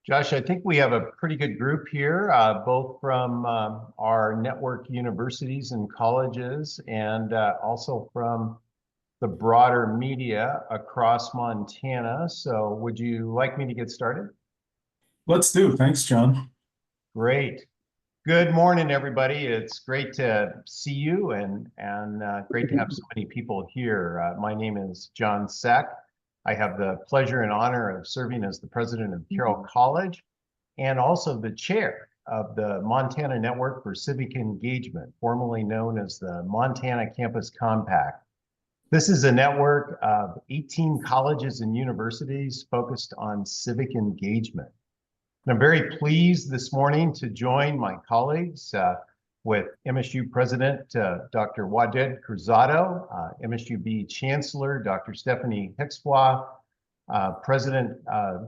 Josh, I think we have a pretty good group here, both from our network universities and colleges, and also from the broader media across Montana. So would you like me to get started? Let's do. Thanks, John. Great. Good morning, everybody. It's great to see you and great to have so many people here. My name is John Sept. I have the pleasure and honor of serving as the president of Carroll College and also the chair of the Montana Network for Civic Engagement, formerly known as the Montana Campus Compact. This is a network of 18 colleges and universities focused on civic engagement. And I'm very pleased this morning to join my colleagues with MSU President Dr. Waded Cruzado, MSUB Chancellor Dr. Stephanie Hixbois, President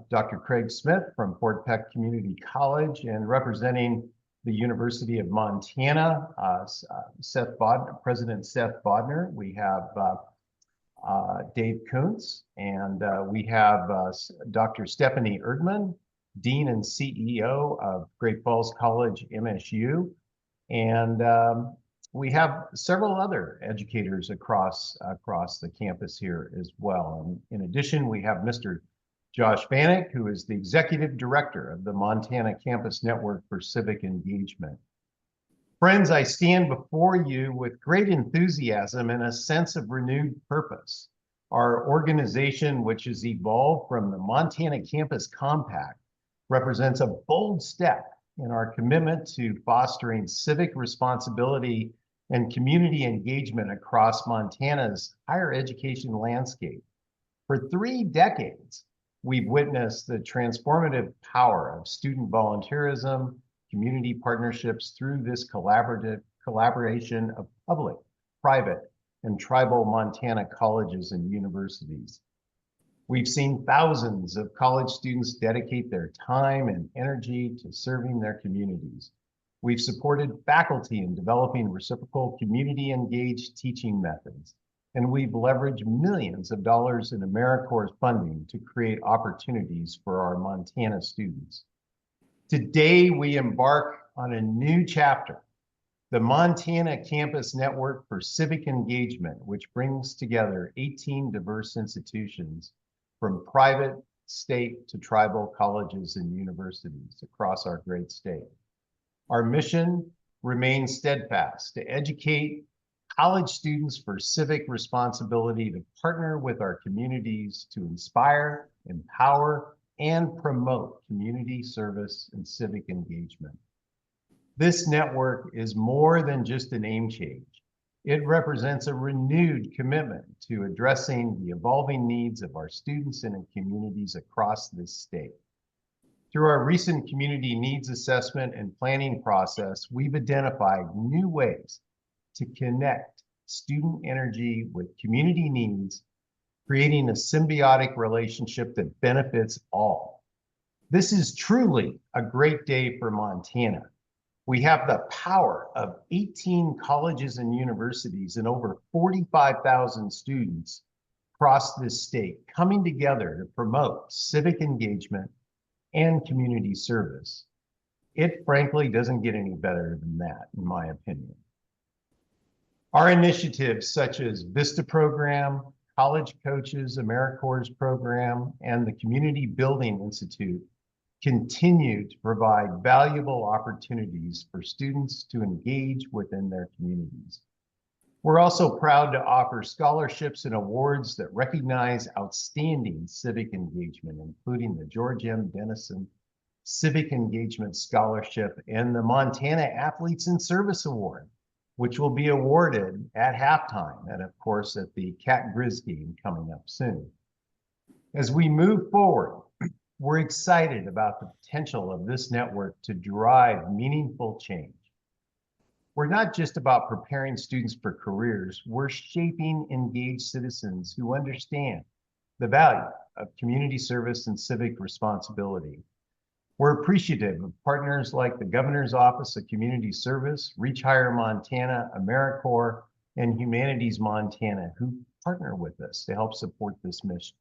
Dr. Craig Smith from Fort Peck Community College, and representing the University of Montana, President Seth Bodner. We have Dave Kuntz, and we have Dr. Stephanie Erdman, Dean and CEO of Great Falls College, MSU. And we have several other educators across the campus here as well. And in addition, we have Mr. Josh Vanek, who is the Executive Director of the Montana Campus Network for Civic Engagement. Friends, I stand before you with great enthusiasm and a sense of renewed purpose. Our organization, which has evolved from the Montana Campus Compact, represents a bold step in our commitment to fostering civic responsibility and community engagement across Montana's higher education landscape. For 3 decades, we've witnessed the transformative power of student volunteerism, community partnerships through this collaboration of public, private, and tribal Montana colleges and universities. We've seen thousands of college students dedicate their time and energy to serving their communities. We've supported faculty in developing reciprocal community-engaged teaching methods, and we've leveraged millions of dollars in AmeriCorps funding to create opportunities for our Montana students. Today, we embark on a new chapter, the Montana Campus Network for Civic Engagement, which brings together 18 diverse institutions from private, state to tribal colleges and universities across our great state. Our mission remains steadfast: to educate college students for civic responsibility, to partner with our communities to inspire, empower, and promote community service and civic engagement. This network is more than just a name change. It represents a renewed commitment to addressing the evolving needs of our students and communities across this state. Through our recent community needs assessment and planning process, we've identified new ways to connect student energy with community needs, creating a symbiotic relationship that benefits all. This is truly a great day for Montana. We have the power of 18 colleges and universities and over 45,000 students across this state coming together to promote civic engagement and community service. It frankly doesn't get any better than that, in my opinion. Our initiatives such as VISTA program, College Coaches, AmeriCorps program, and the Community Building Institute continue to provide valuable opportunities for students to engage within their communities. We're also proud to offer scholarships and awards that recognize outstanding civic engagement, including the George M. Dennison Civic Engagement Scholarship and the Montana Athletes in Service Award, which will be awarded at halftime and, of course, at the Cat Grizz game coming up soon. As we move forward, we're excited about the potential of this network to drive meaningful change. We're not just about preparing students for careers, we're shaping engaged citizens who understand the value of community service and civic responsibility. We're appreciative of partners like the Governor's Office of Community Service, Reach Higher Montana, AmeriCorps, and Humanities Montana, who partner with us to help support this mission.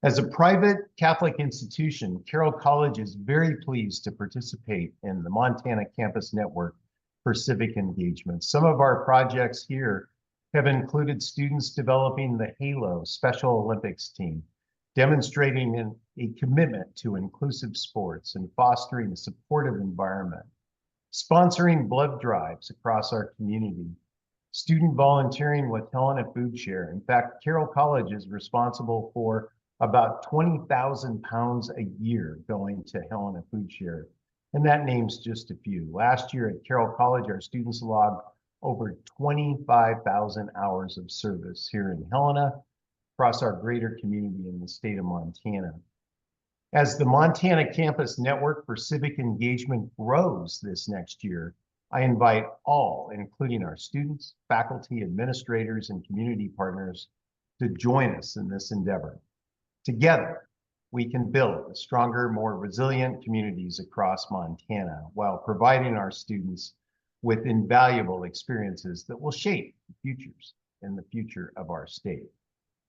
As a private Catholic institution, Carroll College is very pleased to participate in the Montana Campus Network for Civic Engagement. Some of our projects here have included students developing the HALO Special Olympics team, demonstrating a commitment to inclusive sports and fostering a supportive environment, sponsoring blood drives across our community, student volunteering with Helena Food Share. In fact, Carroll College is responsible for about 20,000 pounds a year going to Helena Food Share. And that names just a few. Last year at Carroll College, our students logged over 25,000 hours of service here in Helena, across our greater community in the state of Montana. As the Montana Campus Network for Civic Engagement grows this next year, I invite all, including our students, faculty, administrators, and community partners, to join us in this endeavor. Together, we can build stronger, more resilient communities across Montana while providing our students with invaluable experiences that will shape the futures and the future of our state.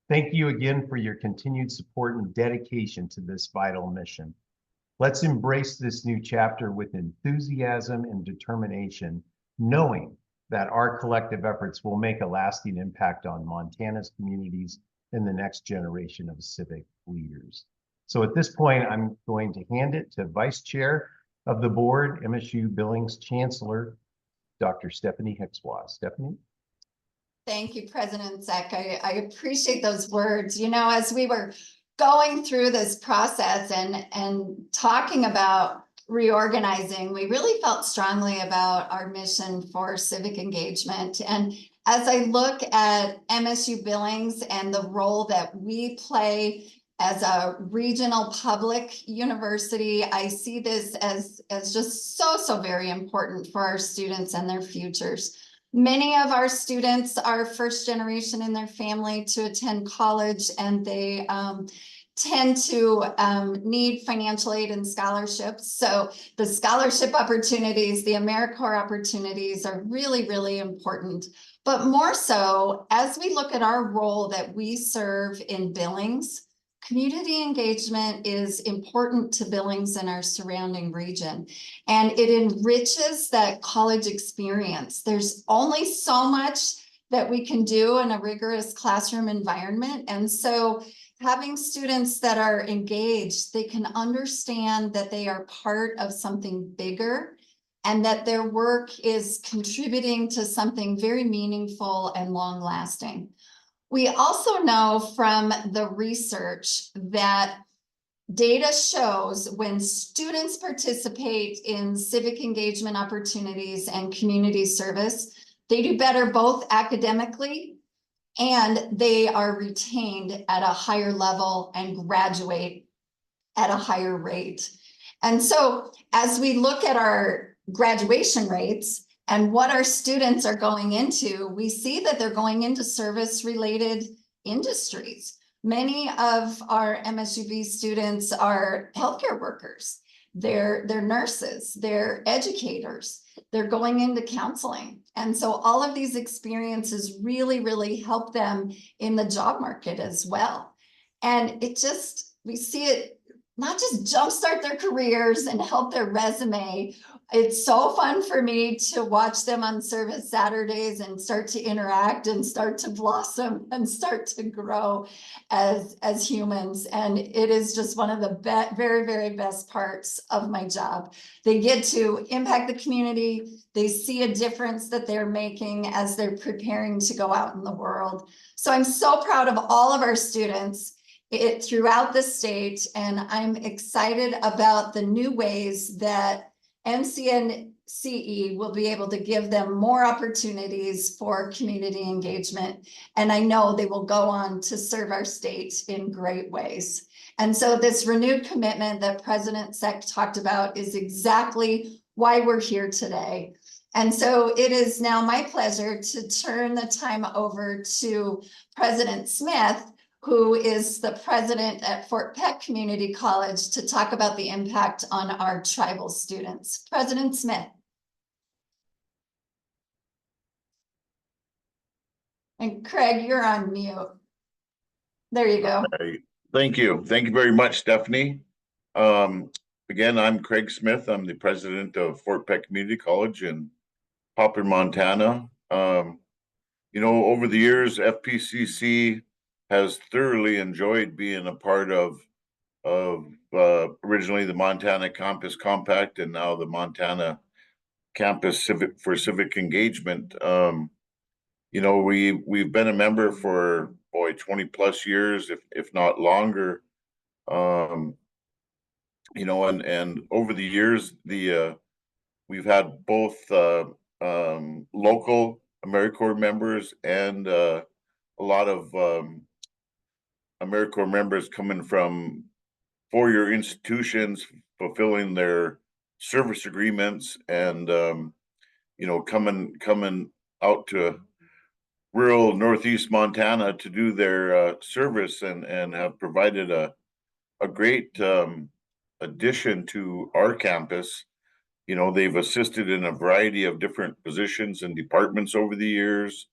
Thank you again for your continued support and dedication to this vital mission. Let's embrace this new chapter with enthusiasm and determination, knowing that our collective efforts will make a lasting impact on Montana's communities and the next generation of civic leaders. So at this point, I'm going to hand it to Vice Chair of the Board, MSU Billings Chancellor, Dr. Stephanie Hexwa. Stephanie? Thank you, President Zek. I appreciate those words. You know, as we were going through this process and talking about reorganizing, we really felt strongly about our mission for civic engagement. And as I look at MSU Billings and the role that we play as a regional public university, I see this as just so very important for our students and their futures. Many of our students are first generation in their family to attend college, and they tend to need financial aid and scholarships. So the scholarship opportunities, the AmeriCorps opportunities are really important. But more so, as we look at our role that we serve in Billings, community engagement is important to Billings and our surrounding region, and it enriches that college experience. There's only so much that we can do in a rigorous classroom environment, and so having students that are engaged, they can understand that they are part of something bigger and that their work is contributing to something very meaningful and long-lasting. We also know from the research that data shows when students participate in civic engagement opportunities and community service, they do better both academically and they are retained at a higher level and graduate at a higher rate. And so as we look at our graduation rates and what our students are going into, we see that they're going into service-related industries. Many of our MSUB students are healthcare workers, they're nurses, they're educators, they're going into counseling. And so all of these experiences really help them in the job market as well. And we see it not just jumpstart their careers and help their resume. It's so fun for me to watch them on service Saturdays and start to interact and start to blossom and start to grow as humans. And it is just one of the very best parts of my job. They get to impact the community. They see a difference that they're making as they're preparing to go out in the world. So I'm so proud of all of our students throughout the state, and I'm excited about the new ways that MCNCE will be able to give them more opportunities for community engagement. And I know they will go on to serve our state in great ways. And so this renewed commitment that President Sept talked about is exactly why we're here today. And so it is now my pleasure to turn the time over to President Smith, who is the president at Fort Peck Community College, to talk about the impact on our tribal students. President Smith. And Craig, you're on mute. There you go. Hey, Thank you. Thank you very much, Stephanie. Again, I'm Craig Smith. I'm the president of Fort Peck Community College in Poplar, Montana. Over the years, FPCC has thoroughly enjoyed being a part of originally the Montana Campus Compact and now the Montana Campus Civic Engagement. We've been a member for 20 plus years, if not longer. And over the years, we've had both local AmeriCorps members and a lot of AmeriCorps members coming from four-year institutions fulfilling their service agreements and coming out to rural Northeast Montana to do their service and have provided a great addition to our campus. They've assisted in a variety of different positions and departments over the years.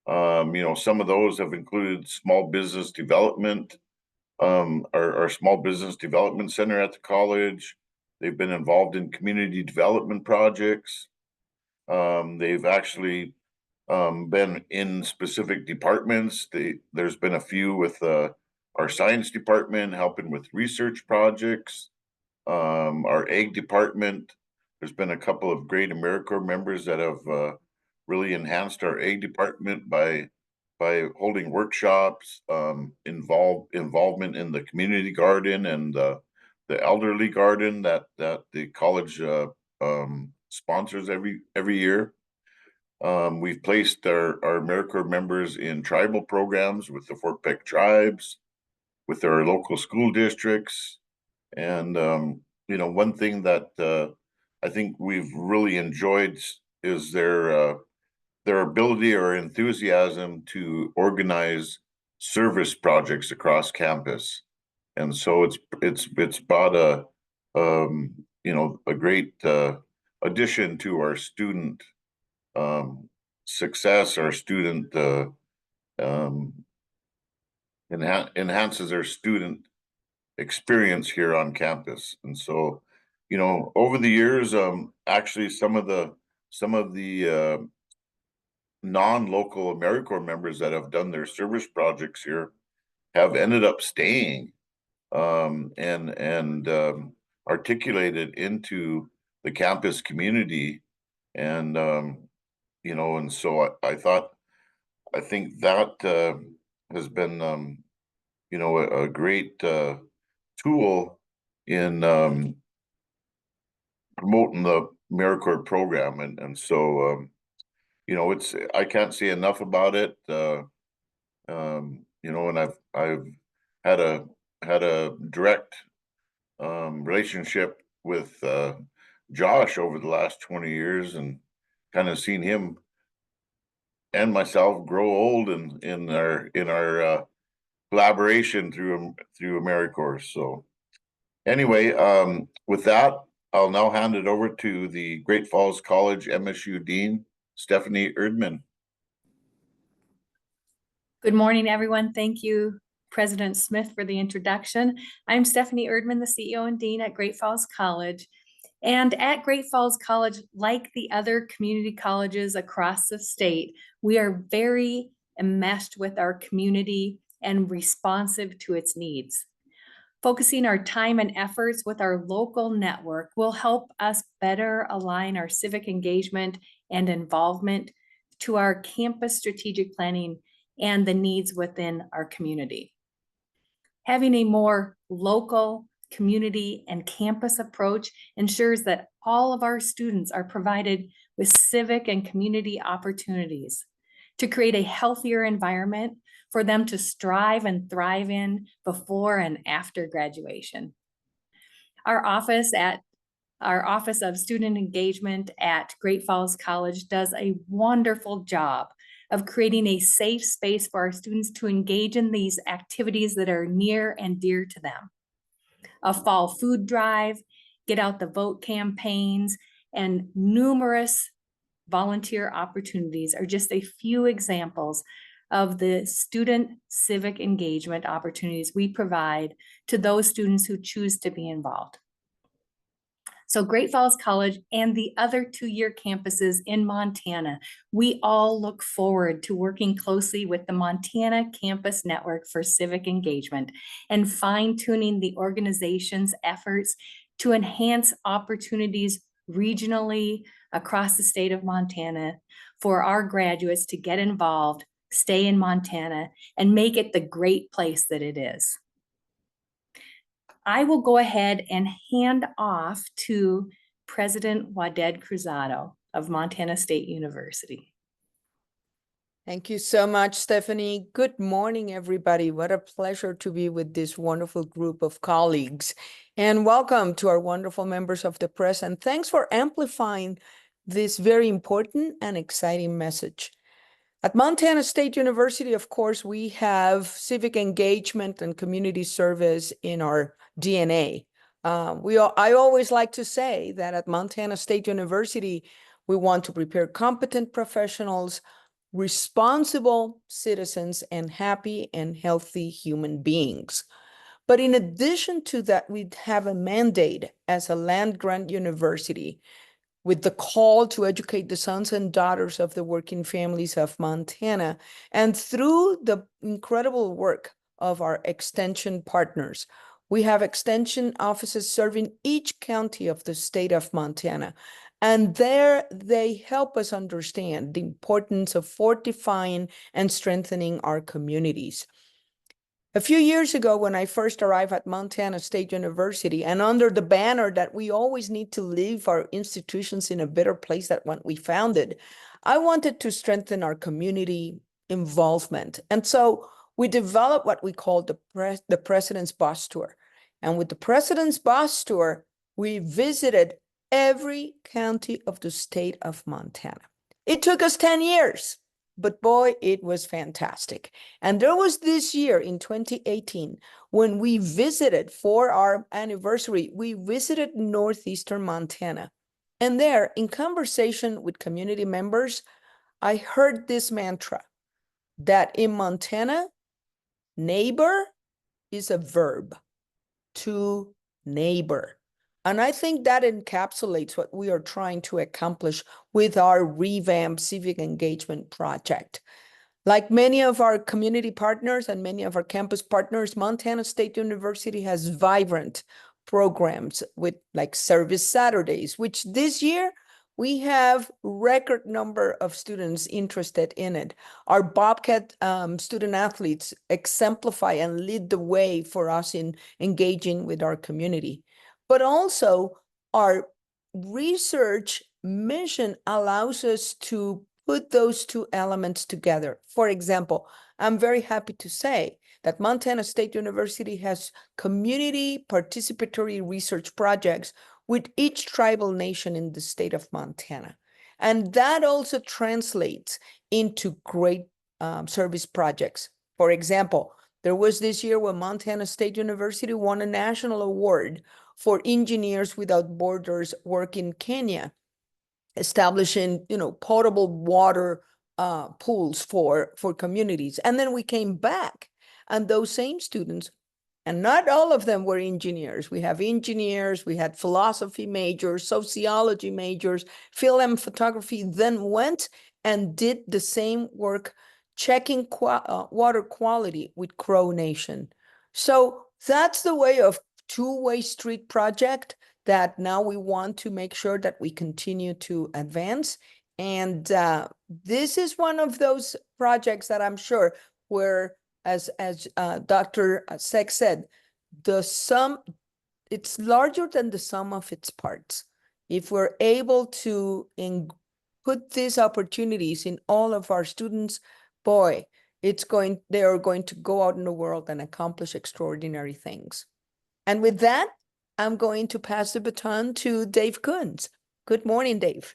Some of those have included small business development, our small business development center at the college. They've been involved in community development projects. They've actually been in specific departments. There's been a few with our science department helping with research projects. Our ag department, there's been a couple of great AmeriCorps members that have really enhanced our ag department by holding workshops, involvement in the community garden and the elderly garden that the college sponsors every year. We've placed our AmeriCorps members in tribal programs with the Fort Peck tribes, with our local school districts. And, one thing that I think we've really enjoyed is their ability or enthusiasm to organize service projects across campus. And so it's brought a great addition to our student success. Our student enhances our student experience here on campus. And so, over the years, actually some of the non-local AmeriCorps members that have done their service projects here have ended up staying and articulated into the campus community. And and so I think that has been a great tool in promoting the AmeriCorps program. And so I can't say enough about it. And I've had a direct relationship with Josh over the last 20 years and kind of seen him and myself grow old in our collaboration through AmeriCorps. So anyway, with that, I'll now hand it over to the Great Falls College MSU Dean, Stephanie Erdman. Good morning, everyone. Thank you, President Smith, for the introduction. I'm Stephanie Erdman, the CEO and Dean at Great Falls College. And at Great Falls College, like the other community colleges across the state, we are very enmeshed with our community and responsive to its needs. Focusing our time and efforts with our local network will help us better align our civic engagement and involvement to our campus strategic planning and the needs within our community. Having a more local, community, and campus approach ensures that all of our students are provided with civic and community opportunities to create a healthier environment for them to strive and thrive in before and after graduation. Our Office of Student Engagement at Great Falls College does a wonderful job of creating a safe space for our students to engage in these activities that are near and dear to them. A fall food drive, get out the vote campaigns, and numerous volunteer opportunities are just a few examples of the student civic engagement opportunities we provide to those students who choose to be involved. So Great Falls College and the other two-year campuses in Montana, we all look forward to working closely with the Montana Campus Network for Civic Engagement and fine-tuning the organization's efforts to enhance opportunities regionally across the state of Montana for our graduates to get involved, stay in Montana, and make it the great place that it is. I will go ahead and hand off to President Waded Cruzado of Montana State University. Thank you so much, Stephanie. Good morning, everybody. What a pleasure to be with this wonderful group of colleagues. And welcome to our wonderful members of the press. And thanks for amplifying this very important and exciting message. At Montana State University, of course, we have civic engagement and community service in our DNA. I always like to say that at Montana State University, we want to prepare competent professionals, responsible citizens, and happy and healthy human beings. But in addition to that, we have a mandate as a land-grant university with the call to educate the sons and daughters of the working families of Montana. And through the incredible work of our extension partners, we have extension offices serving each county of the state of Montana. And there they help us understand the importance of fortifying and strengthening our communities. A few years ago, when I first arrived at Montana State University, and under the banner that we always need to leave our institutions in a better place than when we founded, I wanted to strengthen our community involvement. And so we developed what we call the President's Bus Tour. And with the President's Bus Tour, we visited every county of the state of Montana. It took us 10 years. But boy, it was fantastic. And there was this year in 2018, when we visited for our anniversary, we visited northeastern Montana. And there, in conversation with community members, I heard this mantra that in Montana, neighbor is a verb, to neighbor. And I think that encapsulates what we are trying to accomplish with our revamped civic engagement project. Like many of our community partners and many of our campus partners, Montana State University has vibrant programs with like Service Saturdays, which this year we have record number of students interested in it. Our Bobcat student athletes exemplify and lead the way for us in engaging with our community. But also our research mission allows us to put those two elements together. For example, I'm very happy to say that Montana State University has community participatory research projects with each tribal nation in the state of Montana. And that also translates into great service projects. For example, there was this year when Montana State University won a national award for Engineers Without Borders work in Kenya, establishing, potable water pools for communities. And then we came back, and those same students, and not all of them were engineers. We have engineers, we had philosophy majors, sociology majors, film and photography, then went and did the same work checking water quality with Crow Nation. So that's the way of two-way street project that now we want to make sure that we continue to advance. And this is one of those projects that I'm sure where, as Dr. Sept said, it's larger than the sum of its parts. If we're able to put these opportunities in all of our students, boy, they are going to go out in the world and accomplish extraordinary things. And with that, I'm going to pass the baton to Dave Kunz. Good morning, Dave.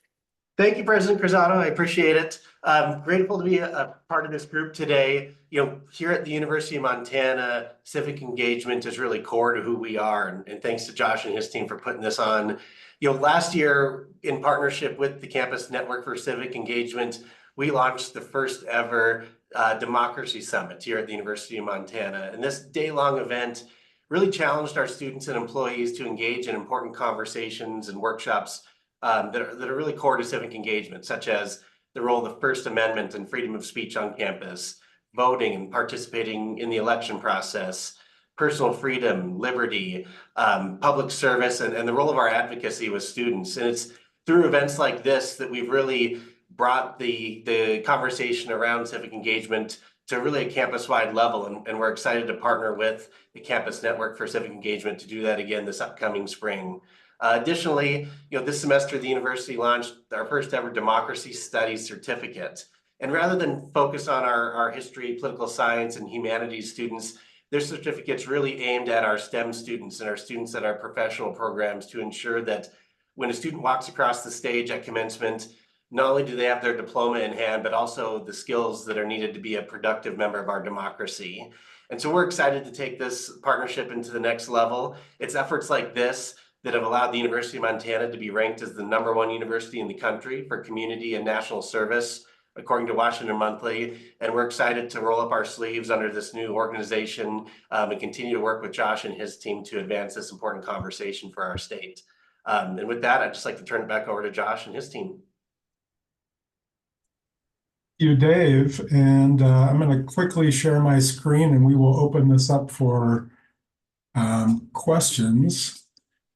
Thank you, President Cruzado. I appreciate it. I'm grateful to be a part of this group today. Here at the University of Montana, civic engagement is really core to who we are. And thanks to Josh and his team for putting this on. Last year, in partnership with the Campus Network for Civic Engagement, we launched the first ever Democracy Summit here at the University of Montana. And this day-long event really challenged our students and employees to engage in important conversations and workshops that are really core to civic engagement, such as the role of the First Amendment and freedom of speech on campus, voting and participating in the election process, personal freedom, liberty, public service, and the role of our advocacy with students. And it's through events like this that we've really brought the conversation around civic engagement to really a campus-wide level. And we're excited to partner with the Campus Network for Civic Engagement to do that again this upcoming spring. Additionally, this semester the university launched our first ever Democracy Studies certificate. And rather than focus on our history, political science, and humanities students, this certificate's really aimed at our STEM students and our students at our professional programs to ensure that when a student walks across the stage at commencement, not only do they have their diploma in hand, but also the skills that are needed to be a productive member of our democracy. And so we're excited to take this partnership into the next level. It's efforts like this that have allowed the University of Montana to be ranked as the #1 university in the country for community and national service, according to Washington Monthly. And we're excited to roll up our sleeves under this new organization and continue to work with Josh and his team to advance this important conversation for our state. And with that, I'd just like to turn it back over to Josh and his team. You, Dave, and I'm going to quickly share my screen and we will open this up for questions.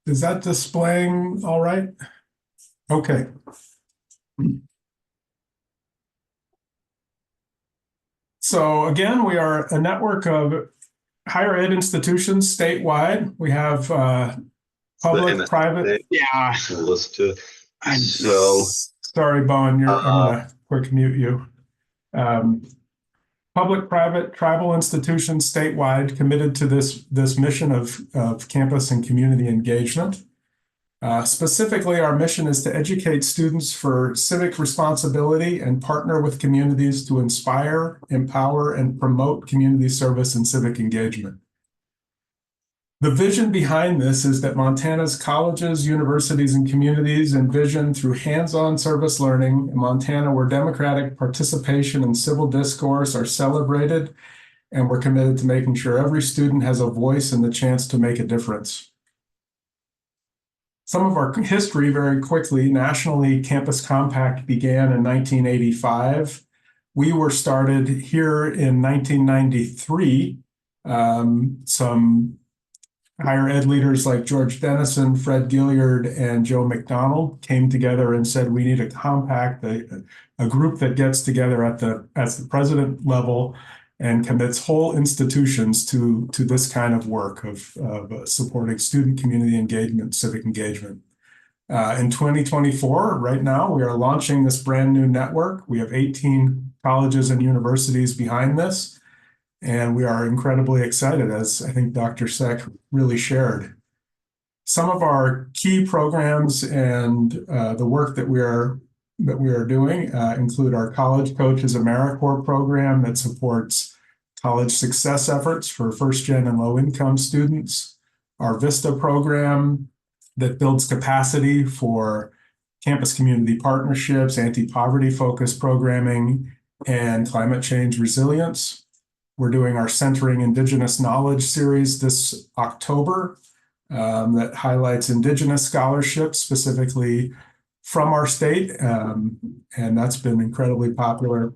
Is that displaying all right? Okay. So again, we are a network of higher ed institutions statewide. We have public, private. Yeah. Listen to it. So sorry, Bowen, I'm gonna quick mute you. Public, private, tribal institutions statewide committed to this mission of campus and community engagement. Specifically, our mission is to educate students for civic responsibility and partner with communities to inspire, empower, and promote community service and civic engagement. The vision behind this is that Montana's colleges, universities, and communities envision through hands-on service learning in Montana where democratic participation and civil discourse are celebrated, and we're committed to making sure every student has a voice and the chance to make a difference. Some of our history very quickly. Nationally, Campus Compact began in 1985. We were started here in 1993. Some higher ed leaders like George Dennison, Fred Gilliard, and Joe McDonald came together and said, we need a compact, a group that gets together at the president level and commits whole institutions to this kind of work of supporting student community engagement, civic engagement. In 2024, right now, we are launching this brand new network. We have 18 colleges and universities behind this. And we are incredibly excited, as I think Dr. Seck really shared. Some of our key programs and the work that we are doing include our College Coaches AmeriCorps program that supports college success efforts for first-gen and low-income students, our VISTA program that builds capacity for campus community partnerships, anti-poverty focused programming, and climate change resilience. We're doing our Centering Indigenous Knowledge series this October that highlights Indigenous scholarships specifically from our state, and that's been incredibly popular.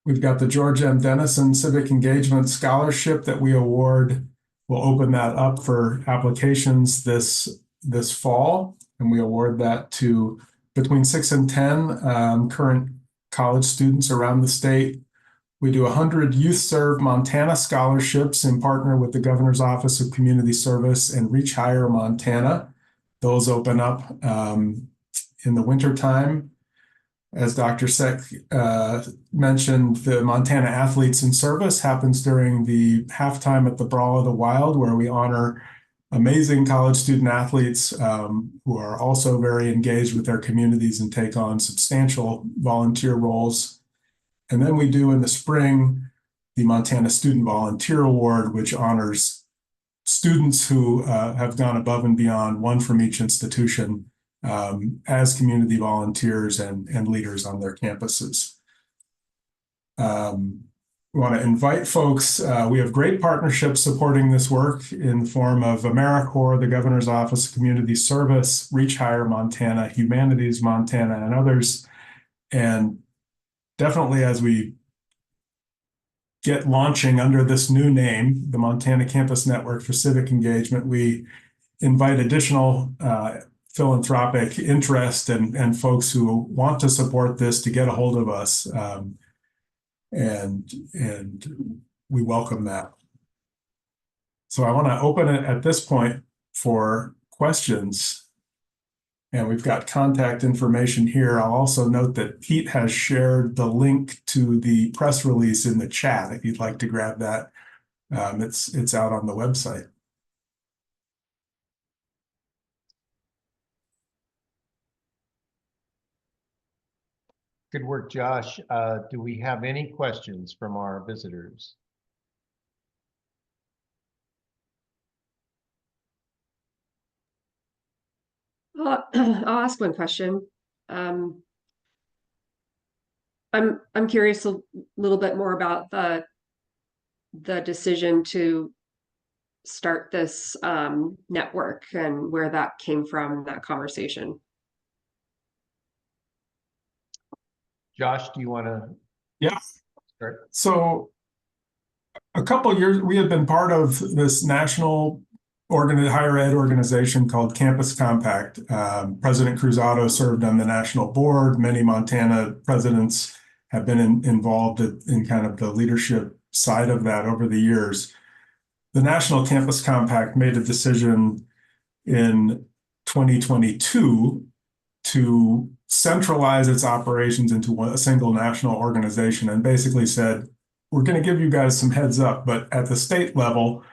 We've got the George M. Dennison Civic Engagement Scholarship that we award. We'll open that up for applications this fall, and we award that to between 6 and 10 current college students around the state. We do 100 Youth Serve Montana scholarships in partner with the Governor's Office of Community Service and Reach Higher Montana. Those open up in the wintertime. As Dr. Seck mentioned, the Montana Athletes in Service happens during the halftime at the Brawl of the Wild, where we honor amazing college student athletes who are also very engaged with their communities and take on substantial volunteer roles. And then we do in the spring, the Montana Student Volunteer Award, which honors students who have gone above and beyond, one from each institution, as community volunteers and leaders on their campuses. We want to invite folks. We have great partnerships supporting this work in the form of AmeriCorps, the Governor's Office of Community Service, Reach Higher Montana, Humanities Montana, and others. And definitely as we get launching under this new name, the Montana Campus Network for Civic Engagement, we invite additional philanthropic interest and folks who want to support this to get a hold of us. And we welcome that. So I want to open it at this point for questions. And we've got contact information here. I'll also note that Pete has shared the link to the press release in the chat if you'd like to grab that. It's out on the website. Good work, Josh. Do we have any questions from our visitors? I'll ask one question. I'm curious a little bit more about the decision to start this network and where that came from, that conversation. Josh, do you want to? Yeah. Start? So a couple of years, we had been part of this national higher ed organization called Campus Compact. President Cruzado served on the national board. Many Montana presidents have been involved in kind of the leadership side of that over the years. The National Campus Compact made a decision in 2022 to centralize its operations into a single national organization and basically said, we're going to give you guys some heads up, but at the state level,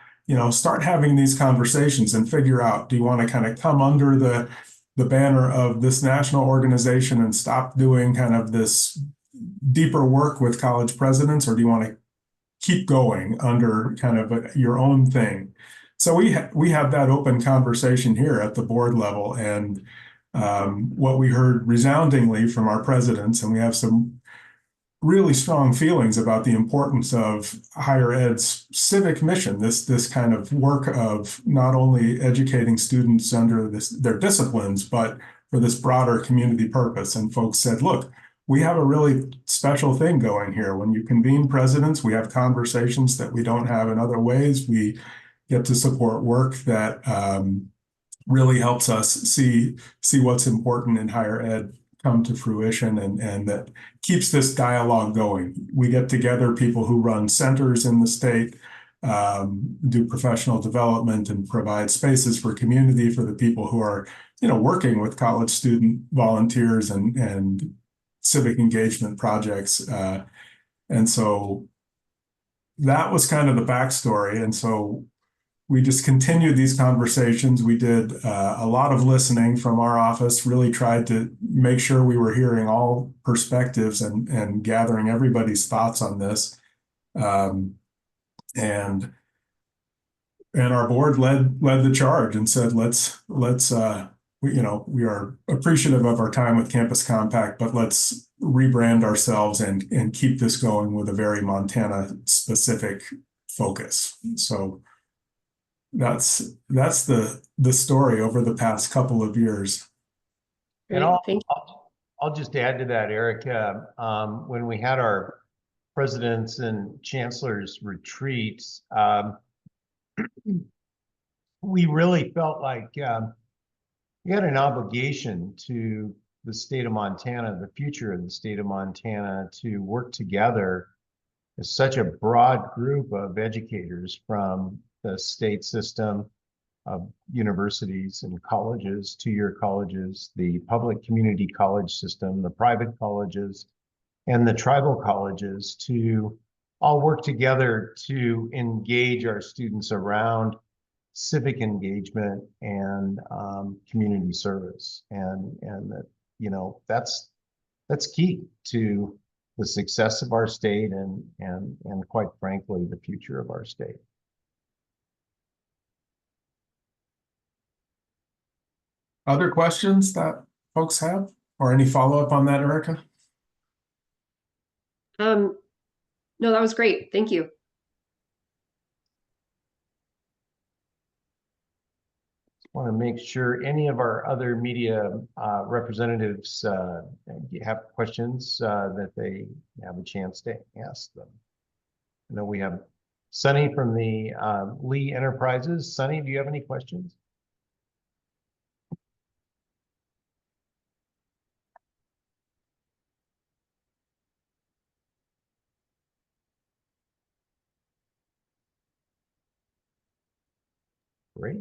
start having these conversations and figure out, do you want to kind of come under the banner of this national organization and stop doing kind of this deeper work with college presidents, or do you want to keep going under kind of your own thing? So we have that open conversation here at the board level, and what we heard resoundingly from our presidents, and we have some really strong feelings about the importance of higher ed's civic mission, this kind of work of not only educating students under their disciplines, but for this broader community purpose. And folks said, look, we have a really special thing going here. When you convene presidents, we have conversations that we don't have in other ways. We get to support work that really helps us see what's important in higher ed come to fruition, and that keeps this dialogue going. We get together people who run centers in the state, do professional development, and provide spaces for community for the people who are, working with college student volunteers and civic engagement projects. And so that was kind of the backstory. And so we just continued these conversations. We did a lot of listening from our office, really tried to make sure we were hearing all perspectives and gathering everybody's thoughts on this. And our board led the charge and said, let's we are appreciative of our time with Campus Compact, but let's rebrand ourselves and keep this going with a very Montana specific focus. So that's the story over the past couple of years. And I'll just add to that, Eric. When we had our presidents and chancellors retreats, we really felt like we had an obligation to the state of Montana, the future of the state of Montana, to work together as such a broad group of educators from the state system of universities and colleges, two-year colleges, the public community college system, the private colleges, and the tribal colleges, to all work together to engage our students around civic engagement and community service. And that, that's key to the success of our state and quite frankly, the future of our state. Other questions that folks have, or any follow-up on that, Erica? No, that was great. Thank you. Want to make sure any of our other media representatives have questions that they have a chance to ask them. I know we have Sunny from the Lee Enterprises. Sunny, do you have any questions? Great.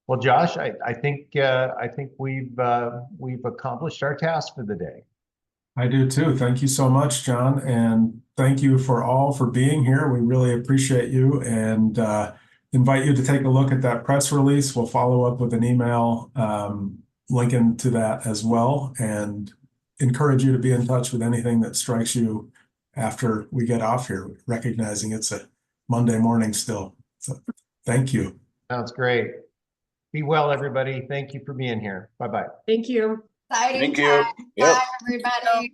Well, Josh, I think we've accomplished our task for the day. I do too. Thank you so much, John. And thank you for being here. We really appreciate you and invite you to take a look at that press release. We'll follow up with an email linking to that as well, and encourage you to be in touch with anything that strikes you after we get off here, recognizing it's a Monday morning still. So thank you. Sounds great. Be well, everybody. Thank you for being here. Bye-bye. Thank you. Exciting Thank you. time. Yep. Bye, everybody.